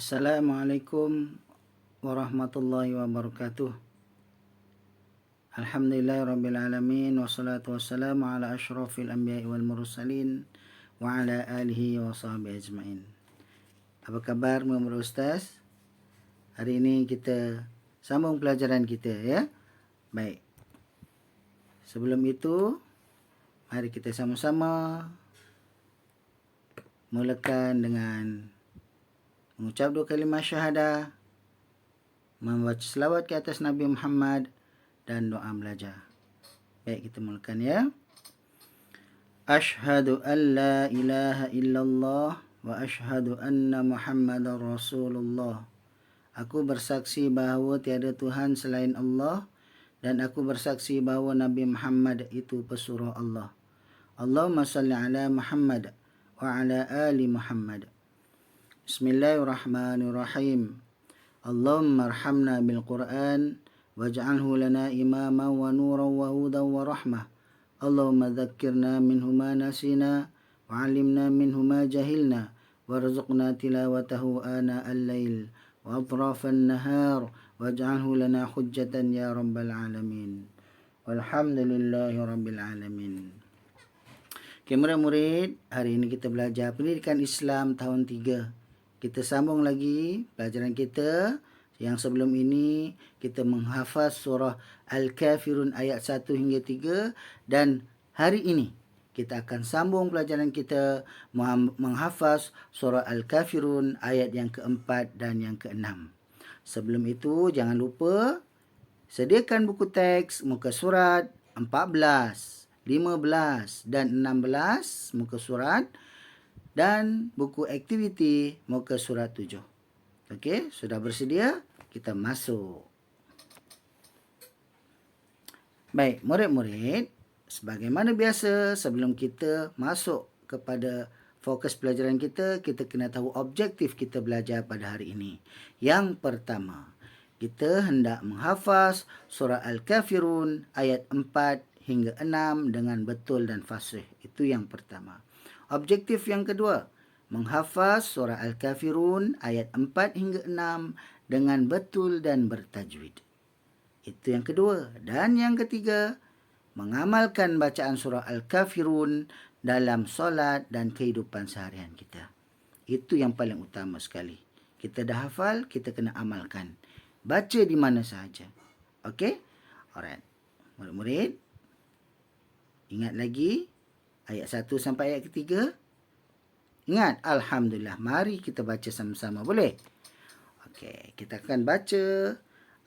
Assalamualaikum warahmatullahi wabarakatuh. Alhamdulillahirrabbilalamin. Wassalatu wassalamu ala ashrafil anbiya'i wal mursalin wa ala alihi wa sahbihi ajma'in. Apa khabar Muhammad Ustaz? Hari ini kita sambung pelajaran kita, ya. Baik. Sebelum itu, mari kita sama-sama mulakan dengan mengucap 2 kalimah syahadah, membaca selawat ke atas Nabi Muhammad dan doa belajar. Baik, kita mulakan, ya. Ashhadu an la ilaha illallah wa ashhadu anna Muhammadar Rasulullah. Aku bersaksi bahawa tiada Tuhan selain Allah dan aku bersaksi bahawa Nabi Muhammad itu pesuruh Allah. Allahumma salli ala Muhammad wa ala ali Muhammad. Bismillahirrahmanirrahim. Allahumma arhamna bil Qur'an waj'alhu lana imama wa nuran wa hudan wa rahmah. Allahumma dhakkirna minhu ma nasina wa 'allimna minhu ma jahilna warzuqna tilawatahu ana al-lail wa atraf an-nahar waj'alhu lana hujjatan ya rabbal alamin. Walhamdulillahi rabbil alamin. Okay, murid-murid, hari ini kita belajar pendidikan Islam tahun 3. Kita sambung lagi pelajaran kita. Yang sebelum ini kita menghafaz surah Al-Kafirun ayat 1 hingga 3. Dan hari ini kita akan sambung pelajaran kita menghafaz surah Al-Kafirun ayat yang keempat dan yang keenam. Sebelum itu jangan lupa sediakan buku teks muka surat 14, 15 dan 16 muka surat, dan buku aktiviti muka surat 7. Okey, sudah bersedia? Kita masuk. Baik, murid-murid, sebagaimana biasa sebelum kita masuk kepada fokus pelajaran kita, kita kena tahu objektif kita belajar pada hari ini. Yang pertama, kita hendak menghafaz surah Al-Kafirun ayat 4 hingga 6 dengan betul dan fasih. Itu yang pertama. Objektif yang kedua, menghafaz surah Al-Kafirun ayat 4 hingga 6 dengan betul dan bertajwid. Itu yang kedua. Dan yang ketiga, mengamalkan bacaan surah Al-Kafirun dalam solat dan kehidupan seharian kita. Itu yang paling utama sekali. Kita dah hafal, kita kena amalkan. Baca di mana sahaja. Okey? Alright. Murid-murid, ingat lagi ayat 1 sampai ayat ketiga. Ingat, Alhamdulillah. Mari kita baca sama-sama. Boleh? Okey, kita akan baca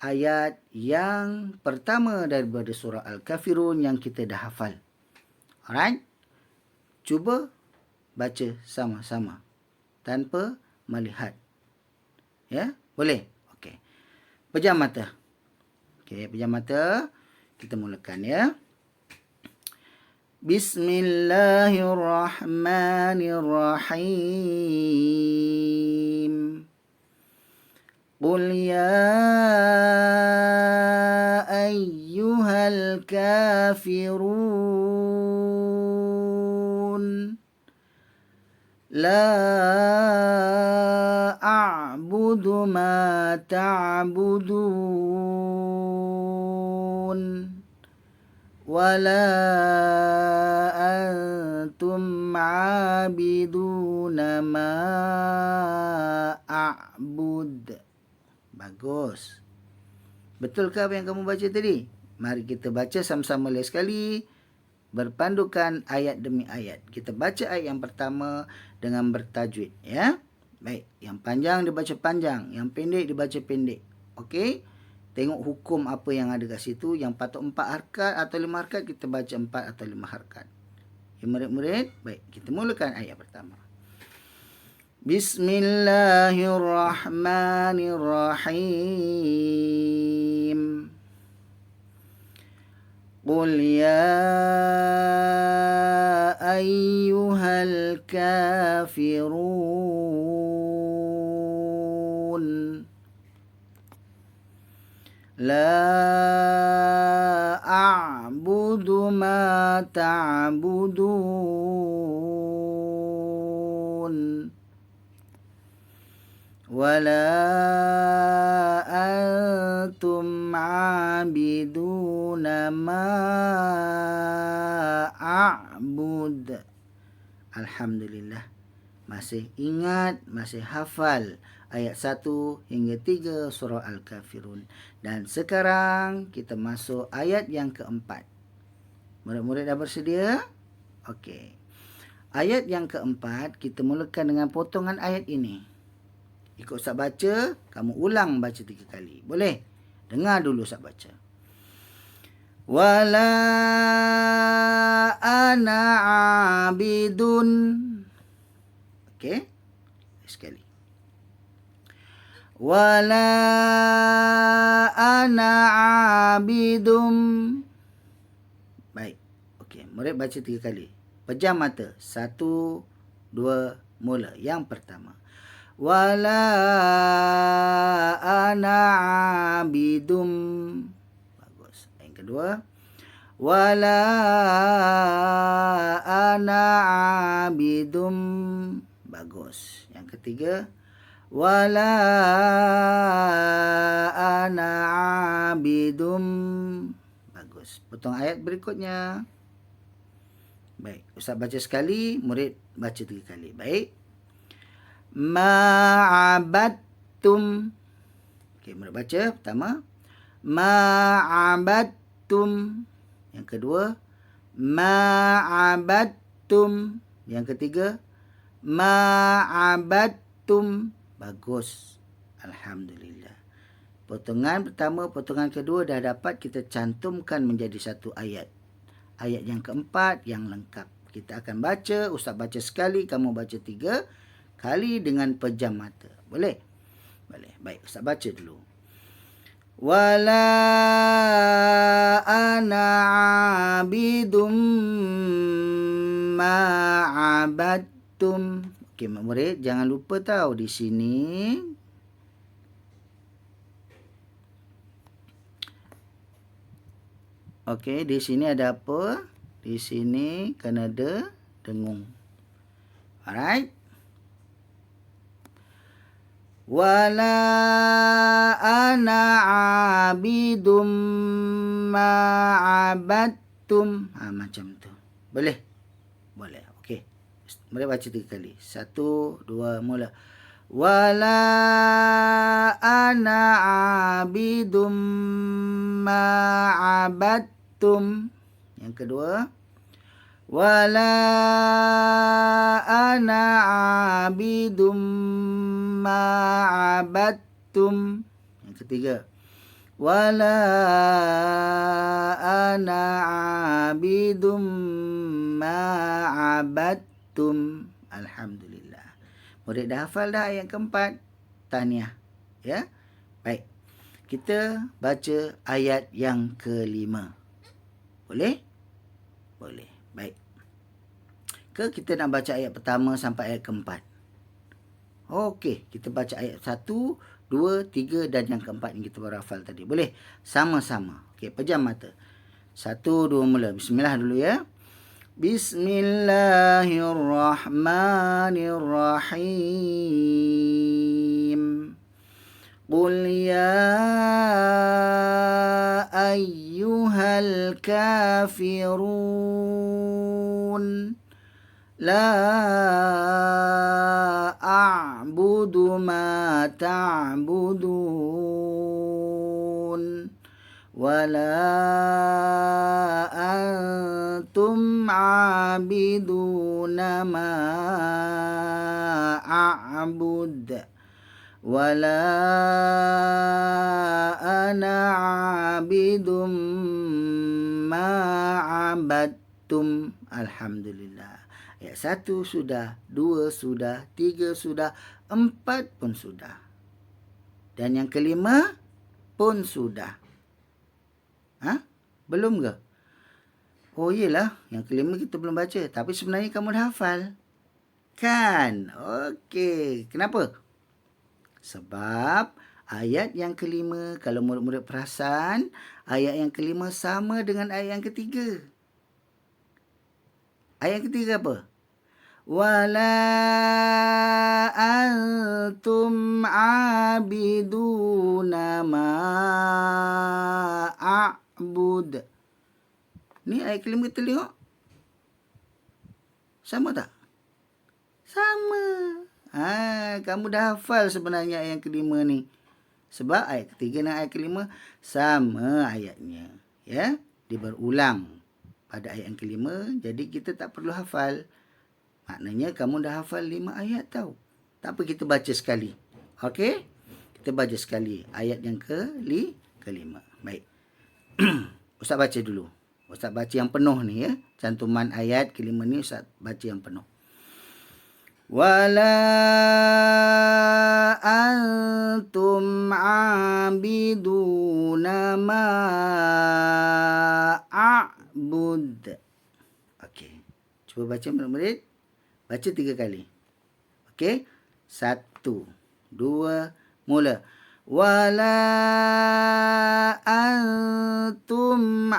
ayat yang pertama daripada surah Al-Kafirun yang kita dah hafal. Alright? Cuba baca sama-sama tanpa melihat. Ya? Boleh? Okey. Pejam mata. Okey, pejam mata. Kita mulakan, ya. Bismillahirrahmanirrahim. Qul ya ayyuhal kafirun la a'budu ma ta'budun wala antum abiduna ma a'bud. Bagus. Betulkah apa yang kamu baca tadi? Mari kita baca sama-sama lagi sekali, berpandukan ayat demi ayat. Kita baca ayat yang pertama dengan bertajwid, ya. Baik, yang panjang dibaca panjang, yang pendek dibaca pendek. Okey? Tengok hukum apa yang ada kat situ. Yang patut 4 harakat atau 5 harakat, kita baca 4 atau 5 harakat. Ya, murid-murid, baik, kita mulakan ayat pertama. Bismillahirrahmanirrahim. Qul ya ayyuhal kafirun la a'budu ma ta'budun wala antum abiduna ma a'bud. Alhamdulillah. Masih ingat, masih hafal ayat 1 hingga 3 surah Al-Kafirun. Dan sekarang kita masuk ayat yang keempat. Murid-murid dah bersedia? Okey. Ayat yang keempat, kita mulakan dengan potongan ayat ini. Ikut Ustaz baca, kamu ulang baca 3 kali. Boleh? Dengar dulu Ustaz baca. Wala ana abidun. Okey? Sekali. Wala ana abidum. Baik. Okey, murid baca 3 kali. Pejam mata. 1, 2, mula. Yang pertama. Wala ana abidum. Bagus. Yang kedua. Wala ana abidum. Bagus. Yang ketiga. Wala ana abidum. Bagus. Potong ayat berikutnya. Baik. Ustaz baca sekali, murid baca 3 kali. Baik. Ma'abadtum. Okey, murid baca pertama. Ma'abadtum. Yang kedua. Ma'abadtum. Yang ketiga. Ma'abadtum. Bagus. Alhamdulillah. Potongan pertama, potongan kedua dah dapat kita cantumkan menjadi satu ayat. Ayat yang keempat yang lengkap. Kita akan baca, Ustaz baca sekali, kamu baca 3 kali dengan pejam mata. Boleh? Boleh. Baik, Ustaz baca dulu. Wala ana abidum ma'abadtum. Okey, murid, jangan lupa tahu di sini. Okey, di sini ada apa? Di sini kena ada dengung. Alright. Wala ana abidum ma'abadtum. Macam tu. Boleh? Boleh. Okey. Mari baca 3 kali. 1, 2, mula. Wala ana abidum ma'abadtum. Yang kedua. Wala ana abidum ma'abadtum. Yang ketiga. Wala ana abidum ma'abadtum. Alhamdulillah. Murid dah hafal dah ayat keempat. Tahniah. Ya. Baik. Kita baca ayat yang kelima. Boleh? Boleh. Baik. Kita nak baca ayat pertama sampai ayat keempat. Okey. Kita baca ayat 1, 2, 3 dan yang keempat yang kita baru hafal tadi. Boleh? Sama-sama. Okey. Pejam mata. 1, 2, mula. Bismillah dulu ya. Bismillahirrahmanirrahim. Qul ya ayyuhal kafirun. La a'budu ma ta'budun. Wala antum abiduna ma a'bud. Wala ana abidum ma'abadtum. Alhamdulillah. Ayat 1 sudah, 2 sudah, 3 sudah, 4 pun sudah. Dan yang kelima pun sudah. Belum ke? Oh iyalah, yang kelima kita belum baca. Tapi sebenarnya kamu dah hafal. Kan? Okey. Kenapa? Sebab ayat yang kelima, kalau murid-murid perasan, ayat yang kelima sama dengan ayat yang ketiga. Ayat ketiga apa? wala antum abiduna ma a'bud. Ni ayat kelima kita tengok. Sama tak? Sama. Kamu dah hafal sebenarnya ayat yang kelima ni. Sebab ayat ketiga dan ayat kelima sama ayatnya. Ya, dia berulang pada ayat yang kelima. Jadi kita tak perlu hafal. Maknanya kamu dah hafal 5 ayat tau. Tak apa, kita baca sekali. Okey? Kita baca sekali ayat yang kelima. Baik. Ustaz baca dulu. Ustaz baca yang penuh ni ya. Cantuman ayat kelima ni Ustaz baca yang penuh. Wala antum abiduna ma a'bud. Okey. Cuba baca murid-murid. Baca 3 kali. Okey? 1, 2, mula. Wala antum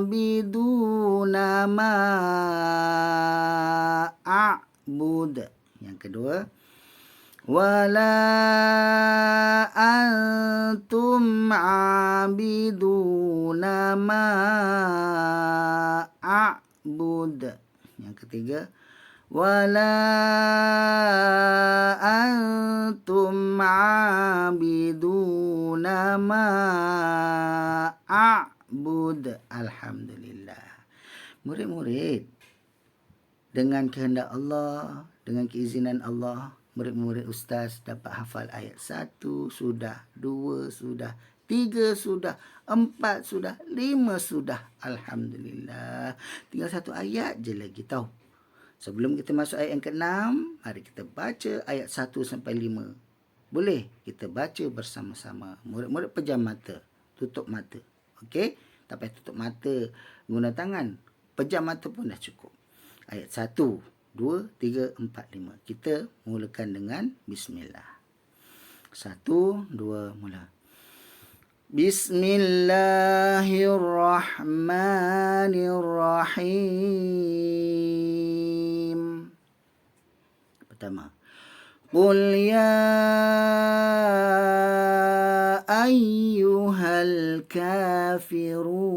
abiduna ma a'bud. Yang kedua. Wala antum abiduna ma a'bud. Yang ketiga. Wala antum abiduna ma a'bud. Alhamdulillah. Murid-murid, dengan kehendak Allah, dengan keizinan Allah, murid-murid ustaz dapat hafal ayat 1 sudah, 2 sudah, 3 sudah, 4 sudah, 5 sudah. Alhamdulillah. Tinggal 1 ayat je lagi tahu. Sebelum kita masuk ayat yang ke-6, mari kita baca ayat 1 sampai 5. Boleh kita baca bersama-sama. Murid-murid pejam mata, tutup mata. Okey? Tak payah tutup mata guna tangan. Pejam mata pun dah cukup. Ayat 1, 2, 3, 4, 5. Kita mulakan dengan bismillah. 1, 2, mula. Bismillahirrahmanirrahim. Pertama. Qul ya ayyuhal kafirun.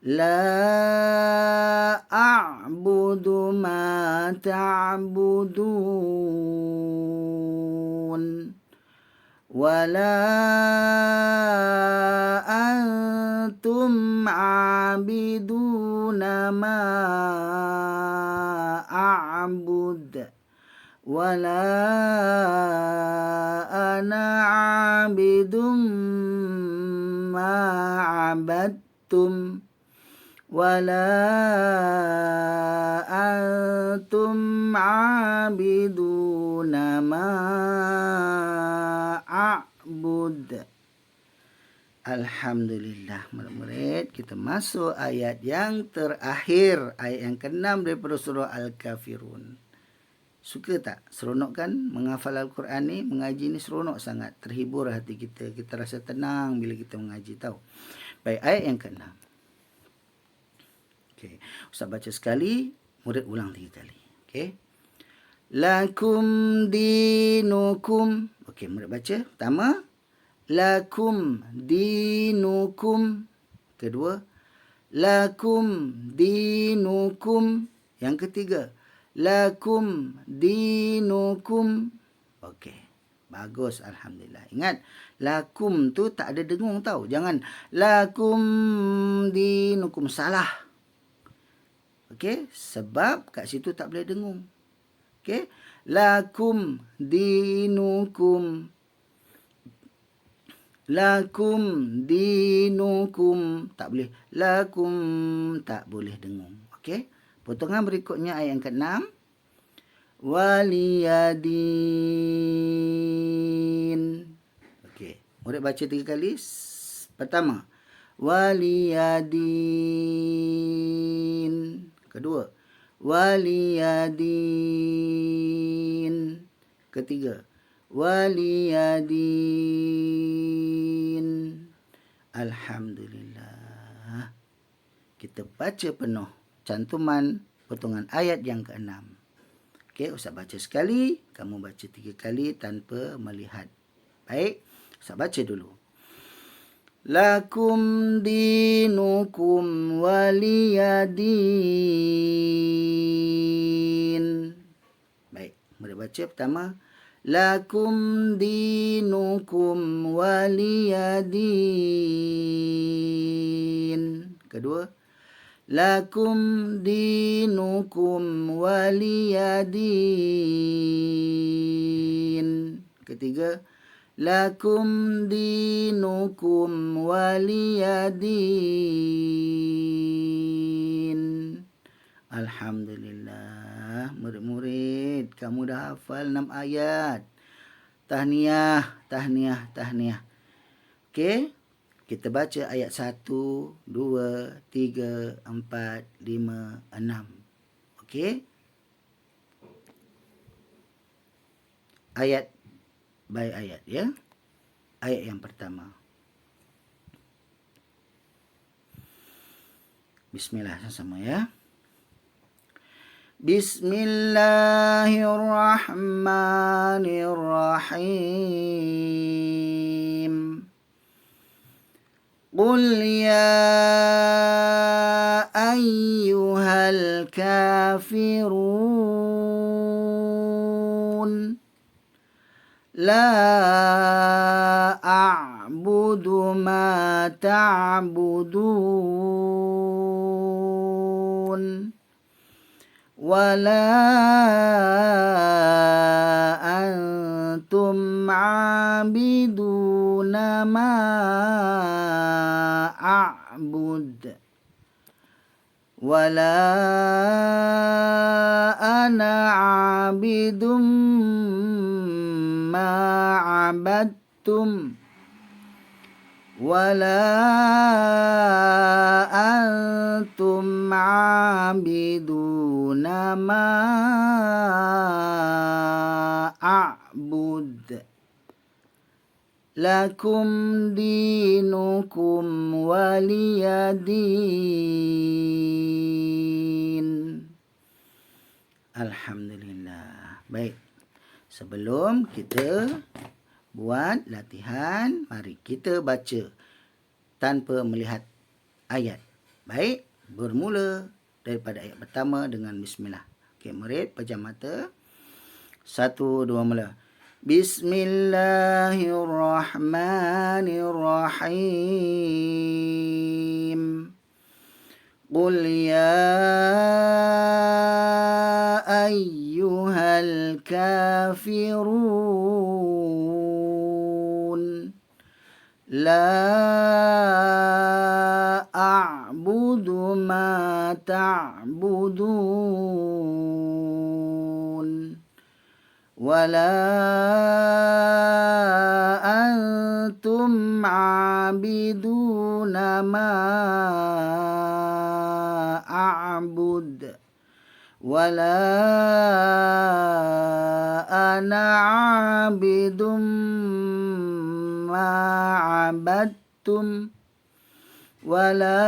La a'budu ma ta'budun. Wala antum abiduna ma a'bud. Wala ana abidum ma abadtum. Wala antum abiduna ma a'bud. Alhamdulillah, murid-murid, kita masuk ayat yang terakhir, ayat yang ke-6 daripada surah Al-Kafirun. Suka tak? Seronok kan menghafal Al-Quran ni? Mengaji ni seronok sangat. Terhibur hati kita. Kita rasa tenang bila kita mengaji, tahu. Baik, ayat yang ke-6. Okey, Ustaz baca sekali, murid ulang 3 kali. Okey. Lakum dinukum. Okey, murid baca. Pertama, lakum dinukum. Kedua, lakum dinukum. Yang ketiga, lakum dinukum. Okey, bagus, alhamdulillah. Ingat, lakum tu tak ada dengung tau. Jangan lakum dinukum, salah. Okey, sebab kat situ tak boleh dengung. Okey, lakum dinukum. Lakum dinukum. Tak boleh. Lakum tak boleh dengung. Okey. Potongan berikutnya ayat yang ke-6. Waliyadin. Okey. Murid baca 3 kali. Pertama. Waliyadin. Kedua. Waliyadin. Ketiga. Waliyadin. Alhamdulillah. Kita baca penuh cantuman potongan ayat yang ke-6. Okey, Ustaz baca sekali, kamu baca 3 kali tanpa melihat. Baik, Ustaz baca dulu. Lakum dinukum waliyadin. Baik, murid baca pertama. Lakum dinukum waliyadin. Kedua. Lakum dinukum waliyadin. Ketiga. Lakum dinukum waliyadin. Alhamdulillah. Murid-murid, kamu dah hafal 6 ayat. Tahniah. Okey. Kita baca ayat 1, 2, 3, 4, 5, 6. Okey. Ayat by ayat, ya. Ayat yang pertama. Bismillah sama ya. Bismillahirrahmanirrahim. Qul ya ayyuhal kafirun. La a'budu ma ta'budun. Wala antum 'abiduna ma a'bud. Wala ana 'abidum ma 'abadtum. Wala antum 'abiduna ma a'bud. Lakum dinukum waliyadin. Alhamdulillah. Baik. Sebelum kita buat latihan, mari kita baca tanpa melihat ayat. Baik, bermula daripada ayat pertama dengan bismillah. Okey, murid pejam mata. 1, 2, mula. Bismillahirrahmanirrahim. Qul ya ayyuhal kafirun. La a'budu ma ta'budun. Wala antum 'abiduna ma a'bud. Wala ana 'abidum ma 'abadtum. Wala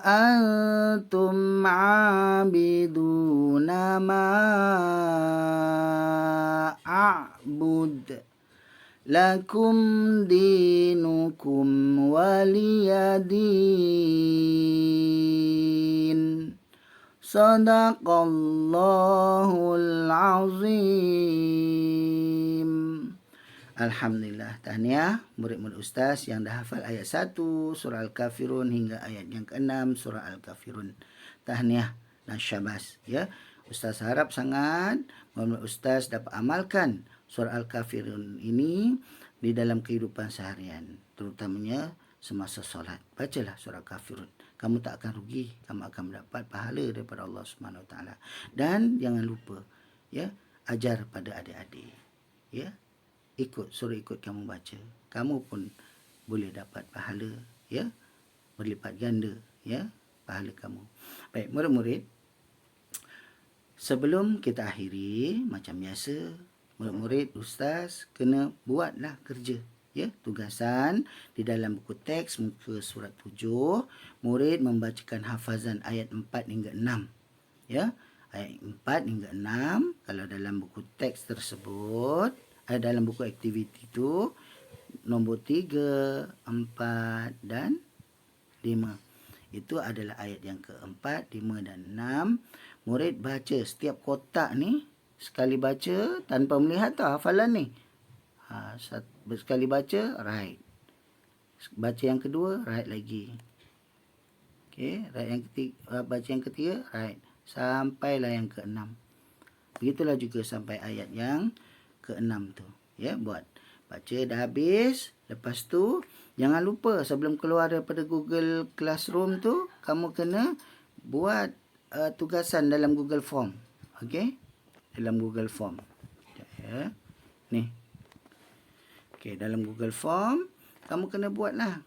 antum 'abiduna ma a'bud. Lakum dinukum waliyadin. Sadaqallahul azim. Alhamdulillah. Tahniah murid-murid ustaz yang dah hafal ayat 1 surah Al-Kafirun hingga ayat yang ke-6 surah Al-Kafirun. Tahniah dan syabas, ya. Ustaz harap sangat murid ustaz dapat amalkan surah Al-Kafirun ini di dalam kehidupan seharian, terutamanya semasa solat. Bacalah surah Al-Kafirun. Kamu tak akan rugi, kamu akan mendapat pahala daripada Allah Subhanahu Wa Taala. Dan jangan lupa, ya, ajar pada adik-adik, ya. Suruh ikut kamu baca. Kamu pun boleh dapat pahala, ya, berlipat ganda, ya, pahala kamu. Baik, murid-murid, sebelum kita akhiri, macam biasa, murid-murid ustaz kena buatlah kerja, Ya, tugasan di dalam buku teks muka surat 7, murid membacakan hafazan ayat 4 hingga 6. Ya, ayat 4 hingga 6 kalau dalam buku teks tersebut, dalam buku aktiviti itu nombor 3, 4 dan 5. Itu adalah ayat yang keempat, 5 dan 6. Murid baca setiap kotak ni sekali baca tanpa melihat tau hafalan ni. Sekali baca, right. Baca yang kedua, right lagi. Okey, right yang ketiga, baca yang ketiga, right. Sampailah yang ke-6. Begitulah juga sampai ayat yang ke-6 tu. Ya, buat. Baca dah habis. Lepas tu, jangan lupa sebelum keluar daripada Google Classroom tu, kamu kena buat tugasan dalam Google Form. Okey? Dalam Google Form. Ya. Ni. Okey, dalam Google Form, kamu kena buatlah.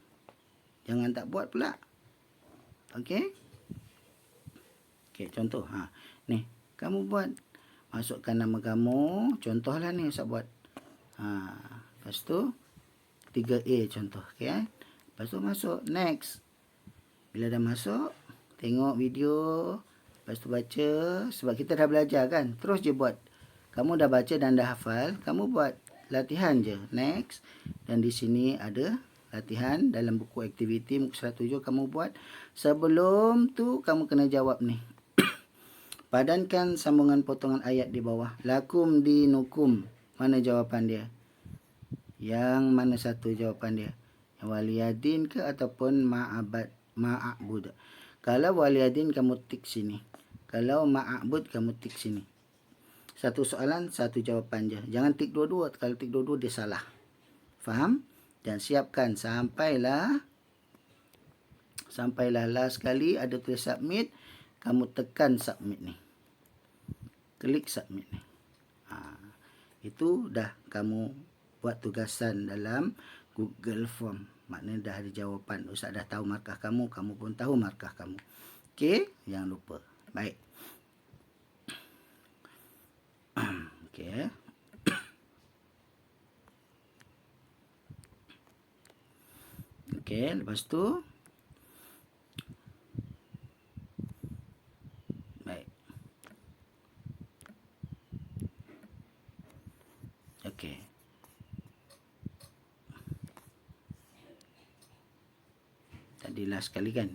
Jangan tak buat pula. Okey? Okey, contoh. Ni, kamu buat. Masukkan nama kamu. Contohlah ni, Ustaz buat. Lepas tu, 3A contoh. Okay? Lepas tu masuk. Next. Bila dah masuk, tengok video. Lepas tu baca. Sebab kita dah belajar kan. Terus je buat. Kamu dah baca dan dah hafal. Kamu buat latihan je. Next. Dan di sini ada latihan dalam buku aktiviti muka 107 kamu buat. Sebelum tu kamu kena jawab ni. Padankan sambungan potongan ayat di bawah. Lakum dinukum. Mana jawapan dia? Yang mana satu jawapan dia? Waliyadin ke ataupun ma'abud? Kalau waliyadin kamu tik sini. Kalau ma'abud kamu tik sini. Satu soalan, satu jawapan je. Jangan tik dua-dua. Kalau tik dua-dua dia salah. Faham? Dan siapkan sampailah last kali ada tulis submit. Kamu tekan submit ni. Klik submit ni. Itu dah kamu buat tugasan dalam Google Form. Maknanya dah ada jawapan. Ustaz dah tahu markah kamu. Kamu pun tahu markah kamu. Okey? Jangan lupa. Baik. Okey. Okey, lepas tu. Baik. Okey. Tadi last sekali kan?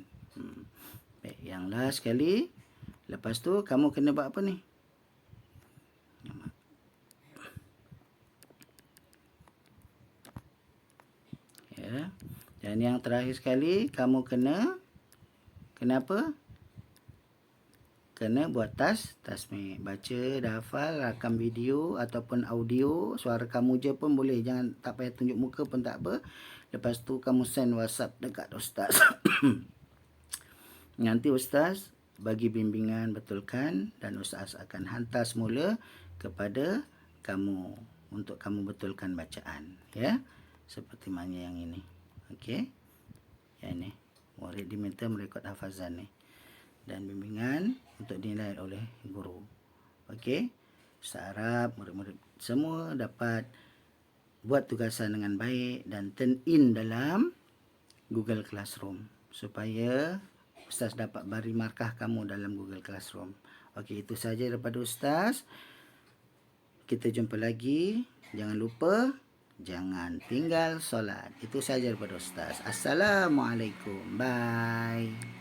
Baik, yang last sekali. Lepas tu kamu kena buat apa ni? Ya. Dan yang terakhir sekali kamu kena apa? Kena buat tasmih. Baca, dah hafal, rakam video ataupun audio. Suara kamu je pun boleh. Jangan tak payah tunjuk muka pun tak apa. Lepas tu kamu send WhatsApp dekat Ustaz. Nanti Ustaz bagi bimbingan betulkan dan Ustaz akan hantar semula kepada kamu untuk kamu betulkan bacaan. Ya. Seperti mana yang ini. Okey. Yang ini. Murid diminta merekod hafazan ni. Dan bimbingan untuk dinilai oleh guru. Okey. Ustaz harap murid-murid semua dapat buat tugasan dengan baik dan turn in dalam Google Classroom supaya Ustaz dapat beri markah kamu dalam Google Classroom. Okey, itu saja daripada Ustaz. Kita jumpa lagi. Jangan lupa jangan tinggal solat. Itu saja daripada Ustaz. Assalamualaikum. Bye.